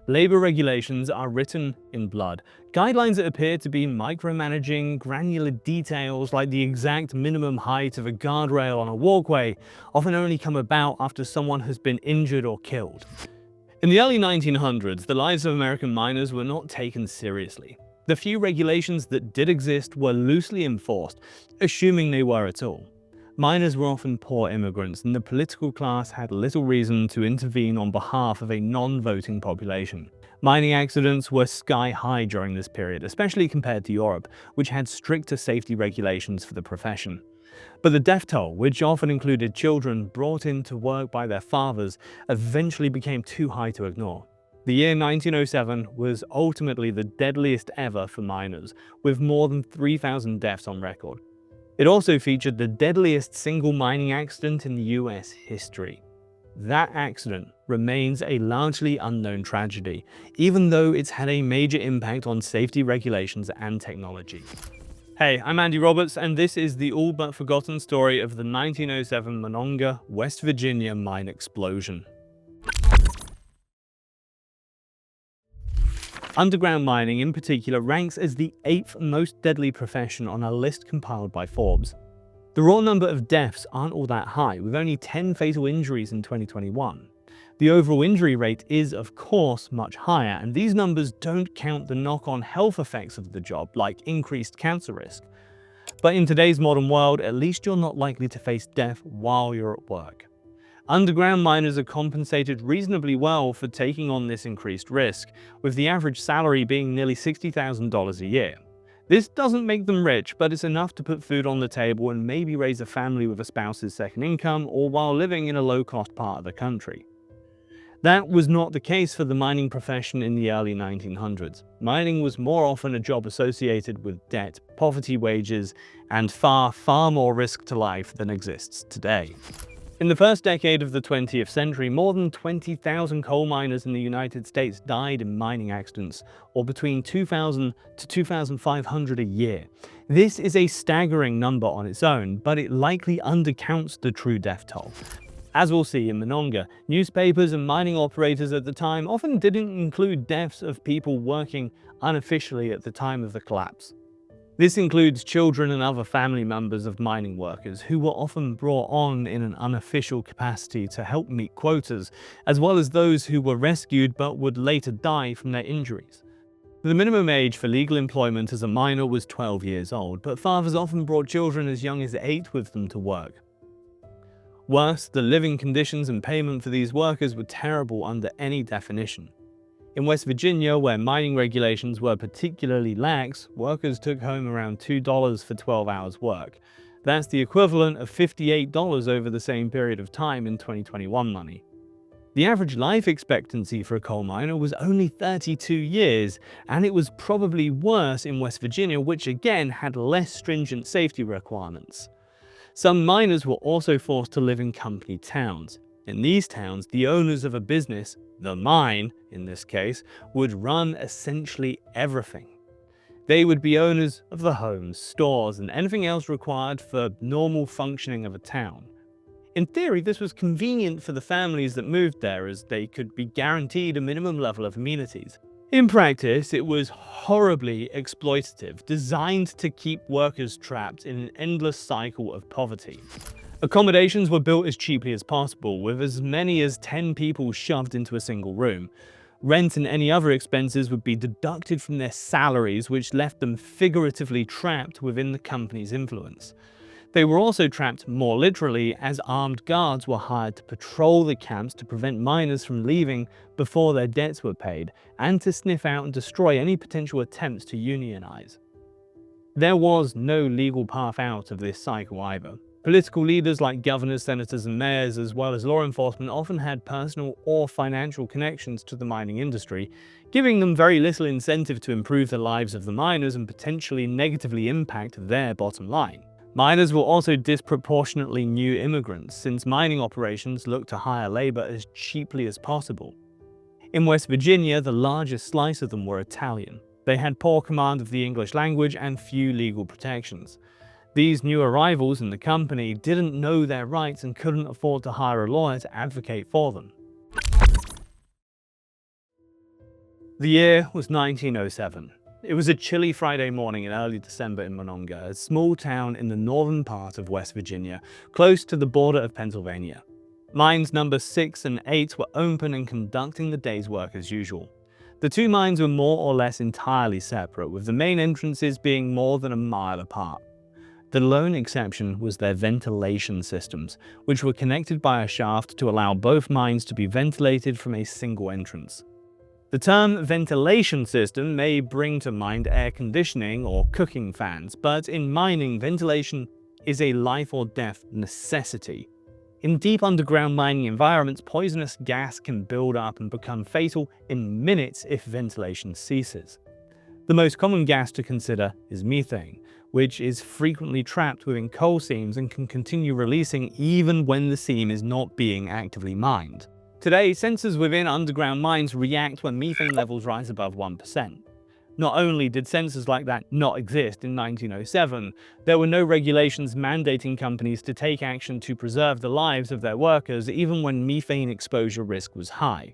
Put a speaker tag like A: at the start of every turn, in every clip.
A: Labor regulations are written in blood. Guidelines that appear to be micromanaging granular details like the exact minimum height of a guardrail on a walkway often only come about after someone has been injured or killed. In the early 1900s, the lives of American miners were not taken seriously. The few regulations that did exist were loosely enforced, assuming they were at all. Miners were often poor immigrants, and the political class had little reason to intervene on behalf of a non-voting population. Mining accidents were sky-high during this period, especially compared to Europe, which had stricter safety regulations for the profession. But the death toll, which often included children brought in to work by their fathers, eventually became too high to ignore. The year 1907 was ultimately the deadliest ever for miners, with more than 3,000 deaths on record. It also featured the deadliest single mining accident in US history. That accident remains a largely unknown tragedy, even though it's had a major impact on safety regulations and technology. Hey, I'm Andy Roberts, and this is the all but forgotten story of the 1907 Monongah, West Virginia mine explosion. Underground mining in particular ranks as the 8th most deadly profession on a list compiled by Forbes. The raw number of deaths aren't all that high, with only 10 fatal injuries in 2021. The overall injury rate is, of course, much higher, and these numbers don't count the knock-on health effects of the job, like increased cancer risk. But in today's modern world, at least you're not likely to face death while you're at work. Underground miners are compensated reasonably well for taking on this increased risk, with the average salary being nearly $60,000 a year. This doesn't make them rich, but it's enough to put food on the table and maybe raise a family with a spouse's second income, or while living in a low-cost part of the country. That was not the case for the mining profession in the early 1900s. Mining was more often a job associated with debt, poverty wages, and far more risk to life than exists today. In the first decade of the 20th century, more than 20,000 coal miners in the United States died in mining accidents, or between 2,000 to 2,500 a year. This is a staggering number on its own, but it likely undercounts the true death toll. As we'll see in Monongah, newspapers and mining operators at the time often didn't include deaths of people working unofficially at the time of the collapse. This includes children and other family members of mining workers who were often brought on in an unofficial capacity to help meet quotas, as well as those who were rescued but would later die from their injuries. The minimum age for legal employment as a miner was 12 years old, but fathers often brought children as young as 8 with them to work. Worse, the living conditions and payment for these workers were terrible under any definition. In West Virginia, where mining regulations were particularly lax, workers took home around $2 for 12 hours work. That's the equivalent of $58 over the same period of time in 2021 money. The average life expectancy for a coal miner was only 32 years, and it was probably worse in West Virginia, which again had less stringent safety requirements. Some miners were also forced to live in company towns. In these towns, the owners of a business, the mine in this case, would run essentially everything. They would be owners of the homes, stores, and anything else required for normal functioning of a town. In theory, this was convenient for the families that moved there, as they could be guaranteed a minimum level of amenities. In practice, it was horribly exploitative, designed to keep workers trapped in an endless cycle of poverty. Accommodations were built as cheaply as possible, with as many as 10 people shoved into a single room. Rent and any other expenses would be deducted from their salaries, which left them figuratively trapped within the company's influence. They were also trapped more literally, as armed guards were hired to patrol the camps to prevent miners from leaving before their debts were paid, and to sniff out and destroy any potential attempts to unionize. There was no legal path out of this cycle either. Political leaders like governors, senators, and mayors, as well as law enforcement, often had personal or financial connections to the mining industry, giving them very little incentive to improve the lives of the miners and potentially negatively impact their bottom line. Miners were also disproportionately new immigrants, since mining operations looked to hire labor as cheaply as possible. In West Virginia, the largest slice of them were Italian. They had poor command of the English language and few legal protections. These new arrivals in the company didn't know their rights and couldn't afford to hire a lawyer to advocate for them. The year was 1907. It was a chilly Friday morning in early December in Monongah, a small town in the northern part of West Virginia, close to the border of Pennsylvania. Mines number 6 and 8 were open and conducting the day's work as usual. The two mines were more or less entirely separate, with the main entrances being more than a mile apart. The lone exception was their ventilation systems, which were connected by a shaft to allow both mines to be ventilated from a single entrance. The term ventilation system may bring to mind air conditioning or cooking fans, but in mining, ventilation is a life or death necessity. In deep underground mining environments, poisonous gas can build up and become fatal in minutes if ventilation ceases. The most common gas to consider is methane, which is frequently trapped within coal seams and can continue releasing even when the seam is not being actively mined. Today, sensors within underground mines react when methane levels rise above 1%. Not only did sensors like that not exist in 1907, there were no regulations mandating companies to take action to preserve the lives of their workers even when methane exposure risk was high.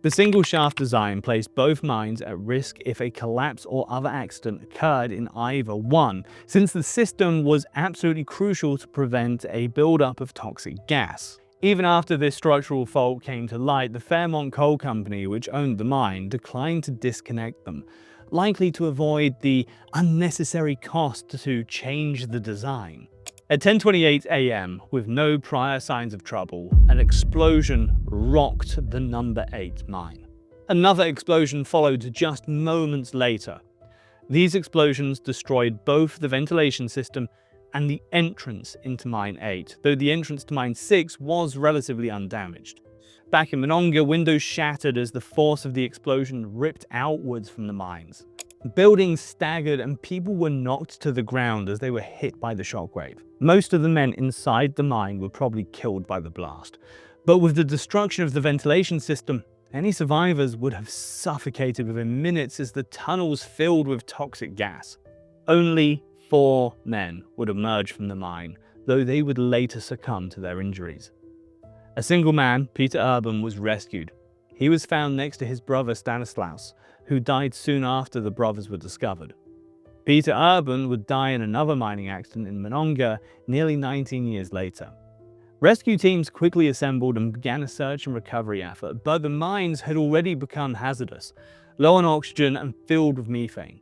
A: The single shaft design placed both mines at risk if a collapse or other accident occurred in either one, since the system was absolutely crucial to prevent a buildup of toxic gas. Even after this structural fault came to light, the Fairmont Coal Company, which owned the mine, declined to disconnect them, likely to avoid the unnecessary cost to change the design. At 10:28 a.m., with no prior signs of trouble, an explosion rocked the number 8 mine. Another explosion followed just moments later. These explosions destroyed both the ventilation system and the entrance into Mine 8, though the entrance to Mine 6 was relatively undamaged. Back in Monongah, windows shattered as the force of the explosion ripped outwards from the mines. Buildings staggered and people were knocked to the ground as they were hit by the shockwave. Most of the men inside the mine were probably killed by the blast, but with the destruction of the ventilation system, any survivors would have suffocated within minutes as the tunnels filled with toxic gas. Only 4 men would emerge from the mine, though they would later succumb to their injuries. A single man, Peter Urban, was rescued. He was found next to his brother Stanislaus, who died soon after the brothers were discovered. Peter Urban would die in another mining accident in Monongah nearly 19 years later. Rescue teams quickly assembled and began a search and recovery effort, but the mines had already become hazardous, low on oxygen and filled with methane.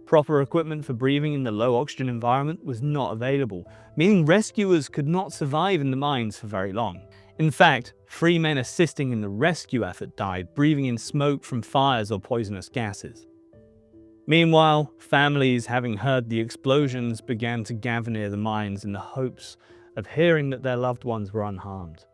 A: Proper equipment for breathing in the low oxygen environment was not available, meaning rescuers could not survive in the mines for very long. In fact, 3 men assisting in the rescue effort died, breathing in smoke from fires or poisonous gases. Meanwhile, families, having heard the explosions, began to gather near the mines in the hopes of hearing that their loved ones were unharmed.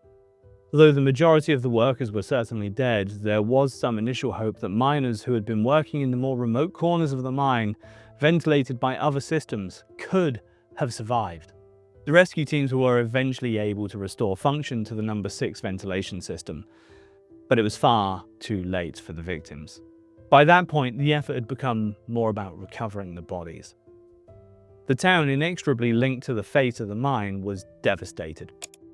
A: Although the majority of the workers were certainly dead, there was some initial hope that miners who had been working in the more remote corners of the mine, ventilated by other systems, could have survived. The rescue teams were eventually able to restore function to the number 6 ventilation system, but it was far too late for the victims. By that point, the effort had become more about recovering the bodies. The town, inexorably linked to the fate of the mine, was devastated.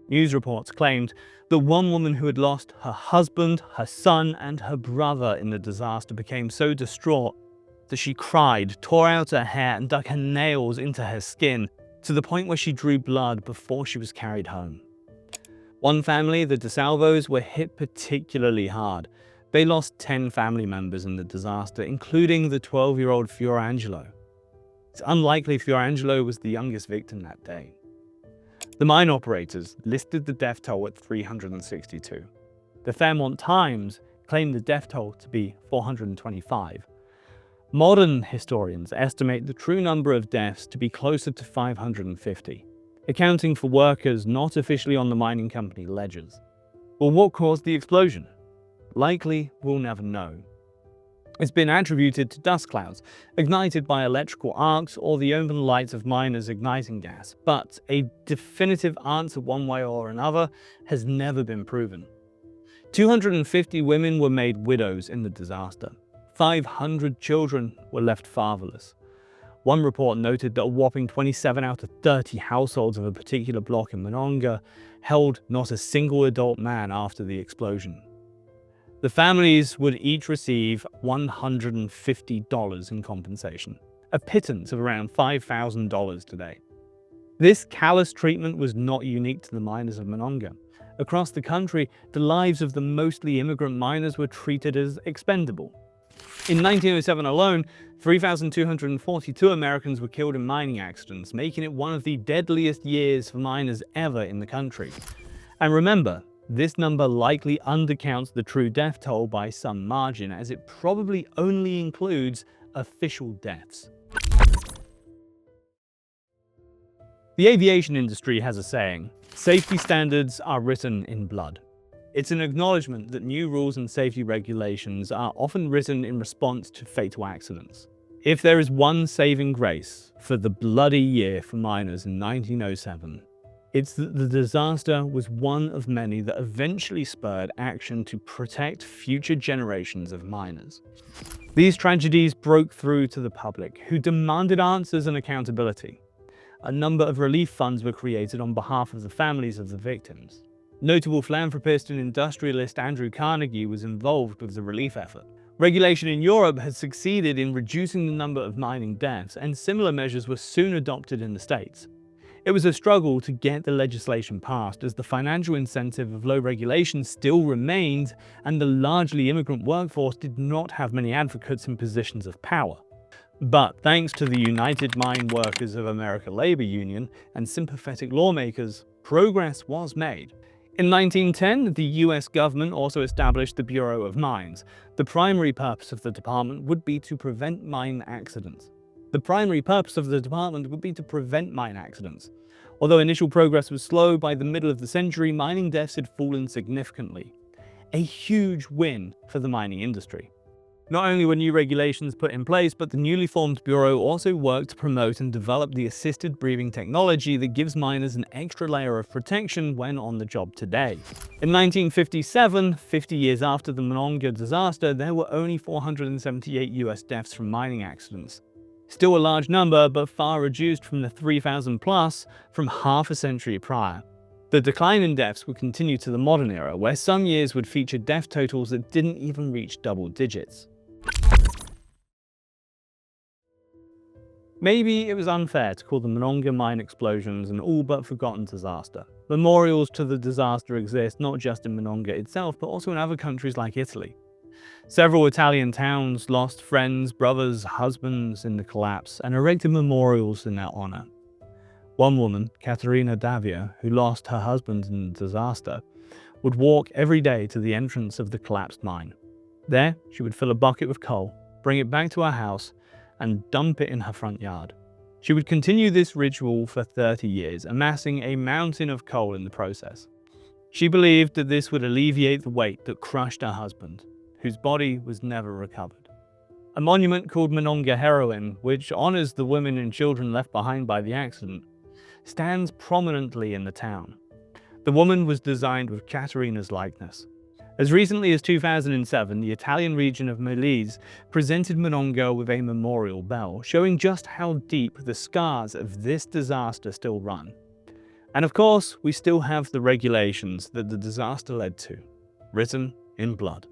A: News reports claimed that one woman who had lost her husband, her son, and her brother in the disaster became so distraught that she cried, tore out her hair, and dug her nails into her skin, to the point where she drew blood before she was carried home. One family, the DeSalvos, were hit particularly hard. They lost 10 family members in the disaster, including the 12-year-old Fiorangelo. It's unlikely Fiorangelo was the youngest victim that day. The mine operators listed the death toll at 362. The Fairmont Times claimed the death toll to be 425. Modern historians estimate the true number of deaths to be closer to 550, accounting for workers not officially on the mining company ledgers. Well, what caused the explosion? Likely, we'll never know. It's been attributed to dust clouds, ignited by electrical arcs or the open lights of miners igniting gas, but a definitive answer one way or another has never been proven. 250 women were made widows in the disaster. 500 children were left fatherless. One report noted that a whopping 27 out of 30 households of a particular block in Monongah held not a single adult man after the explosion. The families would each receive $150 in compensation, a pittance of around $5,000 today. This callous treatment was not unique to the miners of Monongah. Across the country, the lives of the mostly immigrant miners were treated as expendable. In 1907 alone, 3,242 Americans were killed in mining accidents, making it one of the deadliest years for miners ever in the country. And remember, this number likely undercounts the true death toll by some margin, as it probably only includes official deaths. The aviation industry has a saying: safety standards are written in blood. It's an acknowledgement that new rules and safety regulations are often written in response to fatal accidents. If there is one saving grace for the bloody year for miners in 1907, it's that the disaster was one of many that eventually spurred action to protect future generations of miners. These tragedies broke through to the public, who demanded answers and accountability. A number of relief funds were created on behalf of the families of the victims. Notable philanthropist and industrialist Andrew Carnegie was involved with the relief effort. Regulation in Europe had succeeded in reducing the number of mining deaths, and similar measures were soon adopted in the States. It was a struggle to get the legislation passed, as the financial incentive of low regulation still remained, and the largely immigrant workforce did not have many advocates in positions of power. But thanks to the United Mine Workers of America labor union and sympathetic lawmakers, progress was made. In 1910, the US government also established the Bureau of Mines. The primary purpose of the department would be to prevent mine accidents. Although initial progress was slow, by the middle of the century, mining deaths had fallen significantly. A huge win for the mining industry. Not only were new regulations put in place, but the newly formed Bureau also worked to promote and develop the assisted breathing technology that gives miners an extra layer of protection when on the job today. In 1957, 50 years after the Monongah disaster, there were only 478 US deaths from mining accidents. Still a large number, but far reduced from the 3,000 plus from half a century prior. The decline in deaths would continue to the modern era, where some years would feature death totals that didn't even reach double digits. Maybe it was unfair to call the Monongah mine explosions an all-but-forgotten disaster. Memorials to the disaster exist not just in Monongah itself, but also in other countries like Italy. Several Italian towns lost friends, brothers, husbands in the collapse, and erected memorials in their honor. One woman, Caterina Davia, who lost her husband in the disaster, would walk every day to the entrance of the collapsed mine. There, she would fill a bucket with coal, bring it back to her house, and dump it in her front yard. She would continue this ritual for 30 years, amassing a mountain of coal in the process. She believed that this would alleviate the weight that crushed her husband, whose body was never recovered. A monument called Monongah Heroine, which honors the women and children left behind by the accident, stands prominently in the town. The woman was designed with Caterina's likeness. As recently as 2007, the Italian region of Molise presented Monongah with a memorial bell, showing just how deep the scars of this disaster still run. And of course, we still have the regulations that the disaster led to, written in blood.